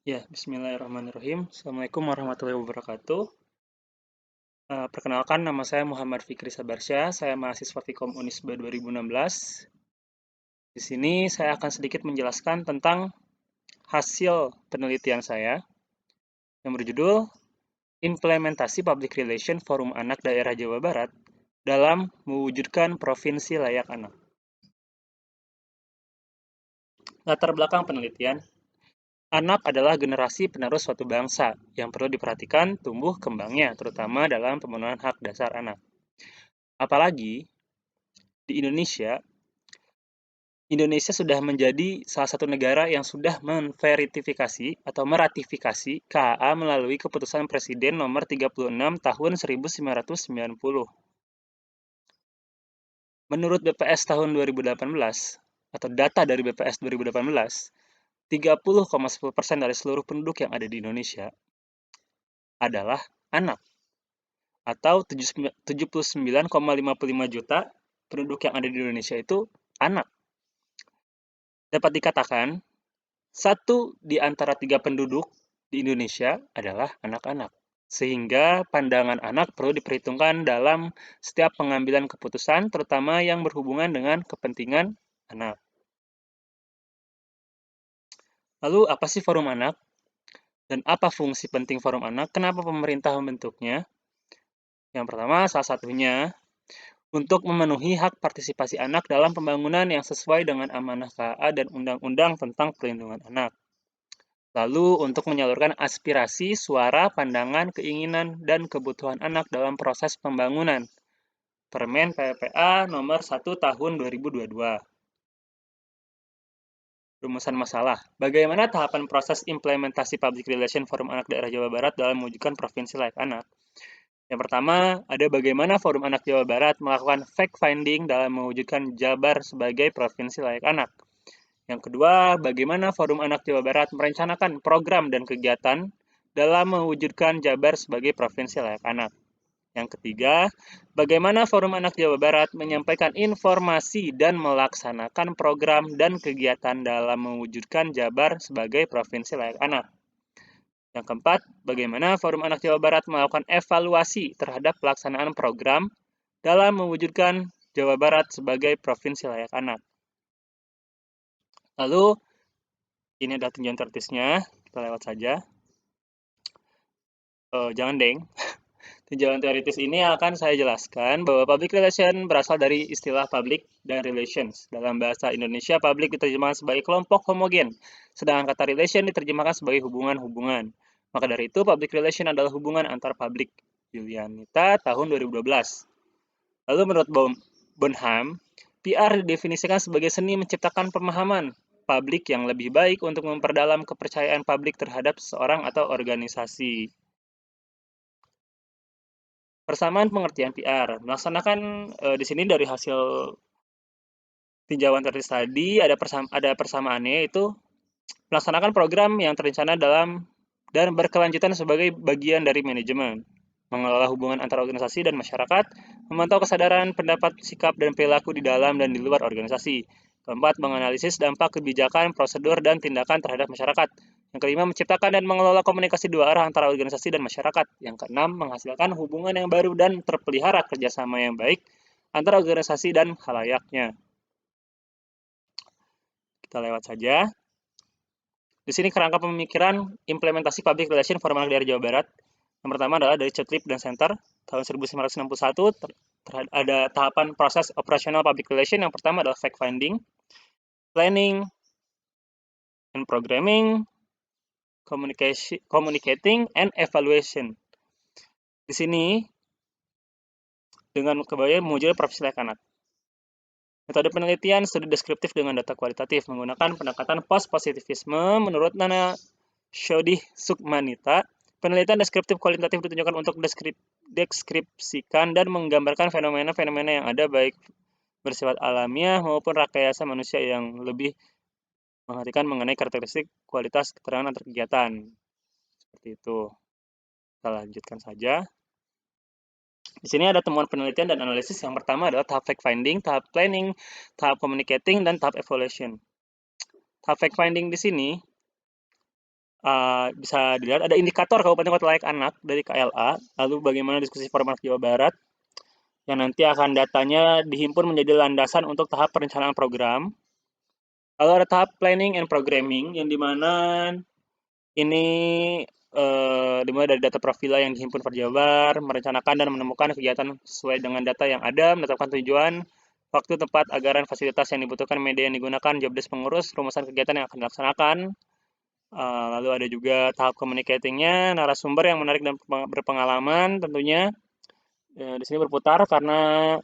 Ya, bismillahirrahmanirrahim. Assalamualaikum warahmatullahi wabarakatuh. Perkenalkan, nama saya Muhammad Fikri Sabarsyah. Saya mahasiswa Fikom Unisba 2016. Di sini saya akan sedikit menjelaskan tentang hasil penelitian saya yang berjudul Implementasi Public Relation Forum Anak Daerah Jawa Barat dalam mewujudkan Provinsi Layak Anak. Latar belakang penelitian, anak adalah generasi penerus suatu bangsa yang perlu diperhatikan tumbuh kembangnya, terutama dalam pemenuhan hak dasar anak. Apalagi di Indonesia sudah menjadi salah satu negara yang sudah memverifikasi atau meratifikasi KAA melalui keputusan Presiden nomor 36 tahun 1990. Menurut BPS tahun 2018 atau data dari BPS 2018, 30,10% dari seluruh penduduk yang ada di Indonesia adalah anak, atau 79,55 juta penduduk yang ada di Indonesia itu anak. Dapat dikatakan, satu di antara tiga penduduk di Indonesia adalah anak-anak. Sehingga pandangan anak perlu diperhitungkan dalam setiap pengambilan keputusan, terutama yang berhubungan dengan kepentingan anak. Lalu, apa sih forum anak? Dan apa fungsi penting forum anak? Kenapa pemerintah membentuknya? Yang pertama, salah satunya untuk memenuhi hak partisipasi anak dalam pembangunan yang sesuai dengan amanah KA dan Undang-Undang tentang Perlindungan Anak. Lalu untuk menyalurkan aspirasi, suara, pandangan, keinginan, dan kebutuhan anak dalam proses pembangunan. Permen PPA nomor 1 tahun 2022. Rumusan masalah. Bagaimana tahapan proses implementasi Public Relation Forum Anak Daerah Jawa Barat dalam mewujudkan Provinsi Layak Anak? Yang pertama, ada bagaimana Forum Anak Jawa Barat melakukan fact-finding dalam mewujudkan Jabar sebagai Provinsi Layak Anak. Yang kedua, bagaimana Forum Anak Jawa Barat merencanakan program dan kegiatan dalam mewujudkan Jabar sebagai Provinsi Layak Anak. Yang ketiga, bagaimana Forum Anak Jawa Barat menyampaikan informasi dan melaksanakan program dan kegiatan dalam mewujudkan Jabar sebagai Provinsi Layak Anak. Yang keempat, bagaimana Forum Anak Jawa Barat melakukan evaluasi terhadap pelaksanaan program dalam mewujudkan Jawa Barat sebagai Provinsi Layak Anak. Lalu, ini adalah tinjauan teoritisnya, kita lewat saja. Jangan deng. Tinjauan teoritis ini akan saya jelaskan bahwa public relation berasal dari istilah public dan relations. Dalam bahasa Indonesia, public diterjemahkan sebagai kelompok homogen, sedangkan kata relation diterjemahkan sebagai hubungan-hubungan. Maka dari itu, public relation adalah hubungan antar publik. Julianita tahun 2012. Lalu menurut Bonham, PR didefinisikan sebagai seni menciptakan pemahaman publik yang lebih baik untuk memperdalam kepercayaan publik terhadap seseorang atau organisasi. Persamaan pengertian PR. Melaksanakan di sini dari hasil tinjauan tadi ada persamaannya, itu melaksanakan program yang terencana dalam dan berkelanjutan sebagai bagian dari manajemen, mengelola hubungan antar organisasi dan masyarakat, memantau kesadaran, pendapat, sikap, dan perilaku di dalam dan di luar organisasi. Keempat, menganalisis dampak kebijakan, prosedur, dan tindakan terhadap masyarakat. Yang kelima, menciptakan dan mengelola komunikasi dua arah antara organisasi dan masyarakat. Yang keenam, menghasilkan hubungan yang baru dan terpelihara kerjasama yang baik antara organisasi dan halayaknya. Kita lewat saja. Di sini kerangka pemikiran implementasi public relation Forum Anak Daerah Jawa Barat. Yang pertama adalah dari Cetlip dan Center tahun 1961. Ada tahapan proses operasional public relation. Yang pertama adalah fact finding, planning, and programming, communicating, and evaluation. Di sini dengan kebayaan mewujudkan Provinsi Layak Anak. Metode penelitian studi deskriptif dengan data kualitatif menggunakan pendekatan post-positivisme menurut Nana Shodih Sukmanita. Penelitian deskriptif kualitatif ditunjukkan untuk deskripsikan dan menggambarkan fenomena-fenomena yang ada baik bersifat alamiah maupun rekayasa manusia yang lebih mengartikan mengenai karakteristik kualitas keterangan antar kegiatan. Seperti itu. Kita lanjutkan saja. Di sini ada temuan penelitian dan analisis. Yang pertama adalah tahap fact finding, tahap planning, tahap communicating, dan tahap evaluation. Tahap fact finding di sini bisa dilihat ada indikator Kabupaten Kota Layak Anak dari KLA, lalu bagaimana diskusi Forum Anak Jawa Barat, yang nanti akan datanya dihimpun menjadi landasan untuk tahap perencanaan program. Lalu ada tahap planning and programming, yang dimana ini dimulai dari data profila yang dihimpun Perjabar, merencanakan dan menemukan kegiatan sesuai dengan data yang ada, menetapkan tujuan, waktu, tempat, anggaran, fasilitas yang dibutuhkan, media yang digunakan, job desk pengurus, rumusan kegiatan yang akan dilaksanakan. Lalu ada juga tahap communicating-nya, narasumber yang menarik dan berpengalaman tentunya. Di sini berputar karena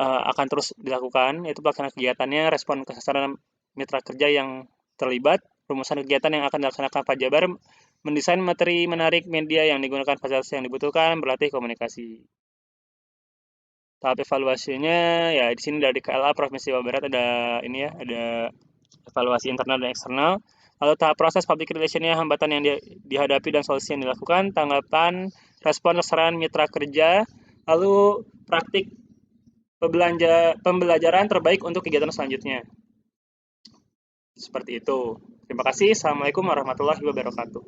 akan terus dilakukan, yaitu pelaksanaan kegiatannya, respon ke sasaran mitra kerja yang terlibat, rumusan kegiatan yang akan dilaksanakan Pak Jabar, mendesain materi menarik, media yang digunakan, fasilitas yang dibutuhkan, berlatih komunikasi. Tahap evaluasinya ya di sini dari KLA Provinsi Jawa Barat ada ini ya, ada evaluasi internal dan eksternal. Lalu tahap proses public relation-nya, hambatan yang dihadapi dan solusi yang dilakukan, tanggapan, respon sasaran mitra kerja, lalu praktik pembelajaran terbaik untuk kegiatan selanjutnya. Seperti itu. Terima kasih. Assalamualaikum warahmatullahi wabarakatuh.